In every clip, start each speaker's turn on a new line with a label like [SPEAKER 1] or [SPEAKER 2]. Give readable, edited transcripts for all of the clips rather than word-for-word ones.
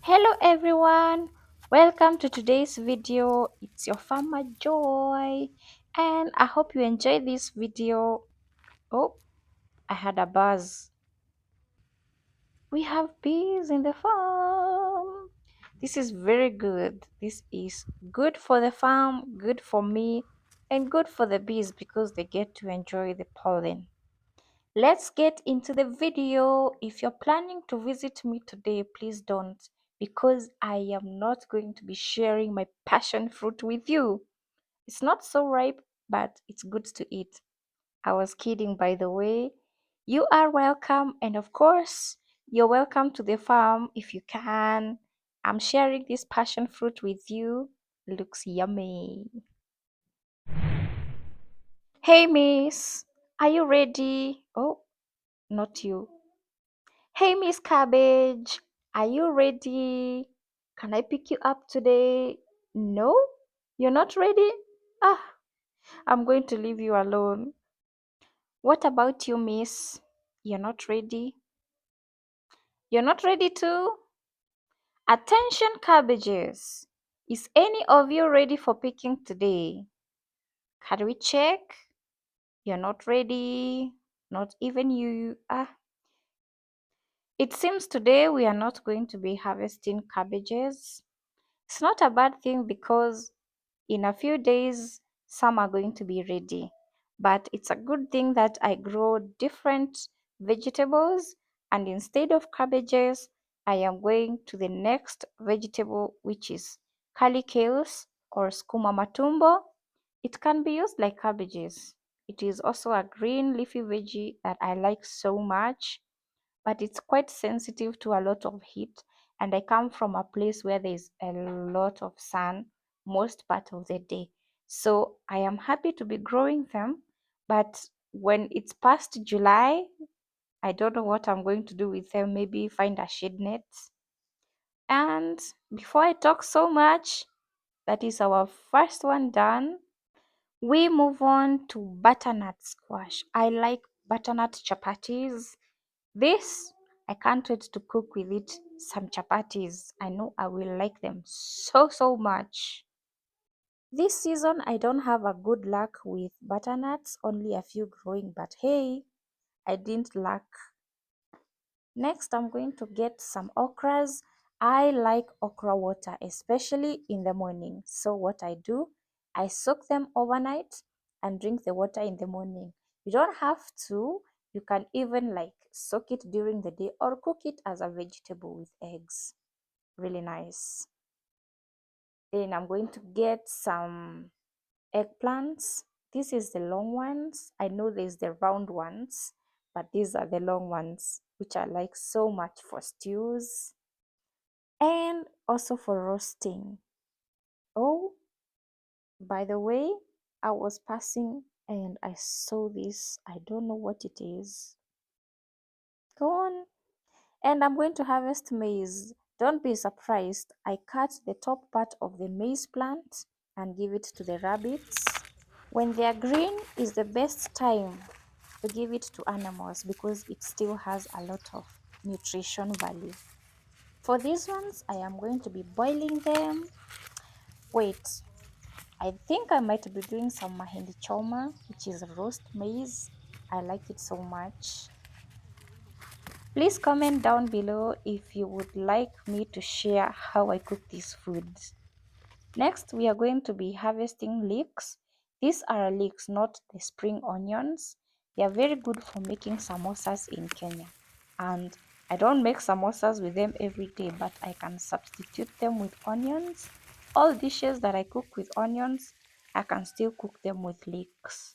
[SPEAKER 1] Hello everyone, welcome to today's video. It's your farmer Joy, and I hope you enjoy this video. Oh, I had a buzz. We have bees in the farm. This is very good. This is good for the farm, good for me, and good for the bees because they get to enjoy the pollen. Let's get into the video. If you're planning to visit me today, please don't, because I am not going to be sharing my passion fruit with you. It's not so ripe, but it's good to eat. I was kidding, by the way. You are welcome, and of course, you're welcome to the farm if you can. I'm sharing this passion fruit with you. Looks yummy. Hey, miss, are you ready? Oh, not you. Hey, Miss Cabbage, are you ready? Can I pick you up today? No? You're not ready? Ah, I'm going to leave you alone. What about you, Miss? You're not ready? You're not ready too? Attention, cabbages. Is any of you ready for picking today? Can we check? You're not ready. Not even you. Ah, it seems today we are not going to be harvesting cabbages. It's not a bad thing because in a few days some are going to be ready. But it's a good thing that I grow different vegetables, and instead of cabbages, I am going to the next vegetable, which is calicales or skuma matumbo. It can be used like cabbages. It is also a green leafy veggie that I like so much, but it's quite sensitive to a lot of heat, and I come from a place where there's a lot of sun most part of the day. So I am happy to be growing them, but when it's past July, I don't know what I'm going to do with them. Maybe find a shade net. And before I talk so much, that is our first one done. We move on to butternut squash. I like butternut chapatis. This, I can't wait to cook with it some chapatis. I know I will like them so much. This season I don't have a good luck with butternuts, only a few growing, but hey, I didn't lack. Next I'm going to get some okras. I like okra water, especially in the morning. So what I do, I soak them overnight and drink the water in the morning. You don't have to. You can even like soak it during the day or cook it as a vegetable with eggs. Really nice. Then I'm going to get some eggplants. This is the long ones. I know there's the round ones, but these are the long ones, which I like so much for stews and also for roasting. Oh, by the way, I was passing and I saw this. I don't know what it is. Go on. And I'm going to harvest maize. Don't be surprised. I cut the top part of the maize plant and give it to the rabbits. When they are green is the best time to give it to animals because it still has a lot of nutrition value. For these ones, I am going to be boiling them. Wait, I think I might be doing some mahindi choma, which is roast maize. I like it so much. Please comment down below if you would like me to share how I cook this food. Next, we are going to be harvesting leeks. These are leeks, not the spring onions. They are very good for making samosas in Kenya. And I don't make samosas with them every day, but I can substitute them with onions. All dishes that I cook with onions, I can still cook them with leeks.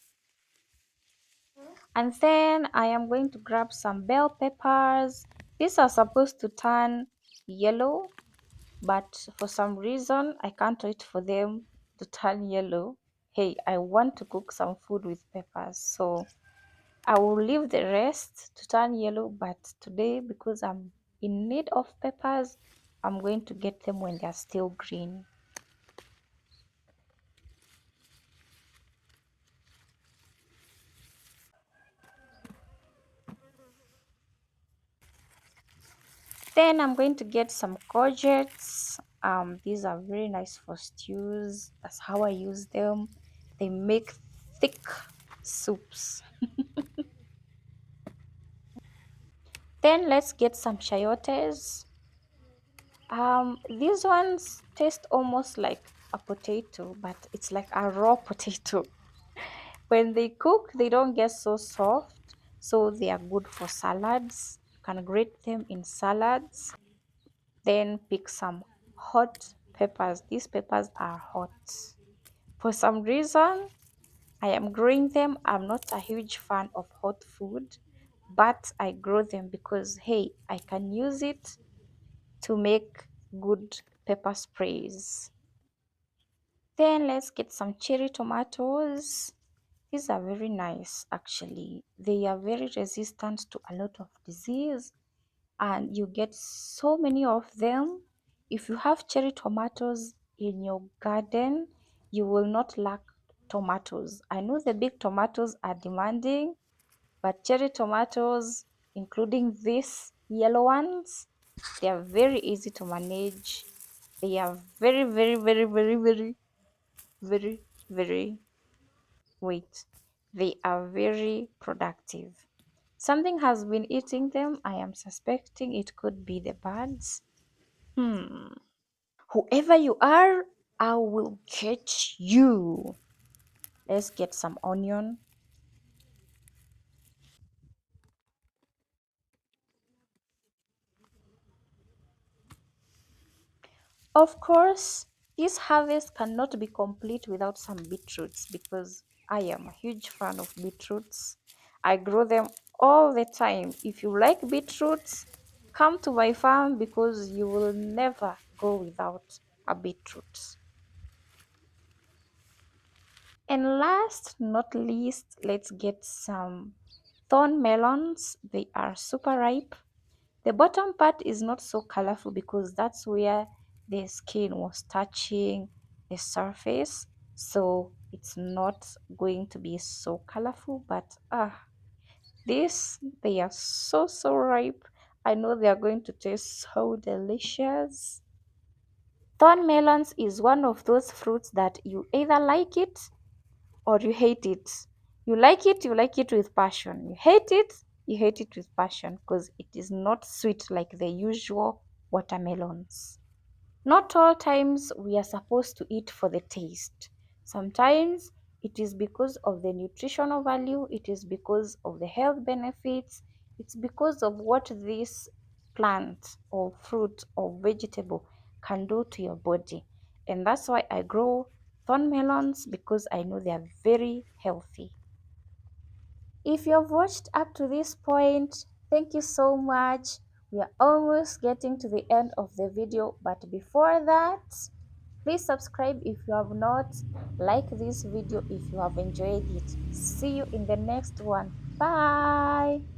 [SPEAKER 1] And then I am going to grab some bell peppers. These are supposed to turn yellow, but for some reason I can't wait for them to turn yellow. Hey, I want to cook some food with peppers, so I will leave the rest to turn yellow, but today because I'm in need of peppers, I'm going to get them when they're still green. Then I'm going to get some courgettes. These are very nice for stews. That's how I use them. They make thick soups. Then let's get some chayotes. These ones taste almost like a potato, but it's like a raw potato. When they cook, they don't get so soft, so they are good for salads. You can grate them in salads. Then pick some hot peppers. These peppers are hot. For some reason, I am growing them. I'm not a huge fan of hot food, but I grow them because hey, I can use it to make good pepper sprays. Then let's get some cherry tomatoes. These are very nice actually. They are very resistant to a lot of disease and you get so many of them. If you have cherry tomatoes in your garden, you will not lack tomatoes. I know the big tomatoes are demanding, but cherry tomatoes, including these yellow ones, they are very easy to manage. They are very, very, very, very, very, very, very, wait, they are very productive. Something has been eating them. I am suspecting it could be the birds. Hmm. Whoever you are, I will catch you. Let's get some onion. Of course, this harvest cannot be complete without some beetroots because I am a huge fan of beetroots. I grow them all the time. If you like beetroots, come to my farm because you will never go without a beetroot. And last not least, let's get some thorn melons. They are super ripe. The bottom part is not so colorful because that's where the skin was touching the surface. So it's not going to be so colorful, but they are so ripe. I know they are going to taste so delicious. Thorn melons is one of those fruits that you either like it or you hate it. You like it with passion. You hate it with passion because it is not sweet like the usual watermelons. Not all times we are supposed to eat for the taste. Sometimes it is because of the nutritional value, it is because of the health benefits, it's because of what this plant or fruit or vegetable can do to your body. And that's why I grow thorn melons because I know they are very healthy. If you have watched up to this point, thank you so much. We are almost getting to the end of the video, but before that, please subscribe if you have not, like this video if you have enjoyed it. See you in the next one. Bye.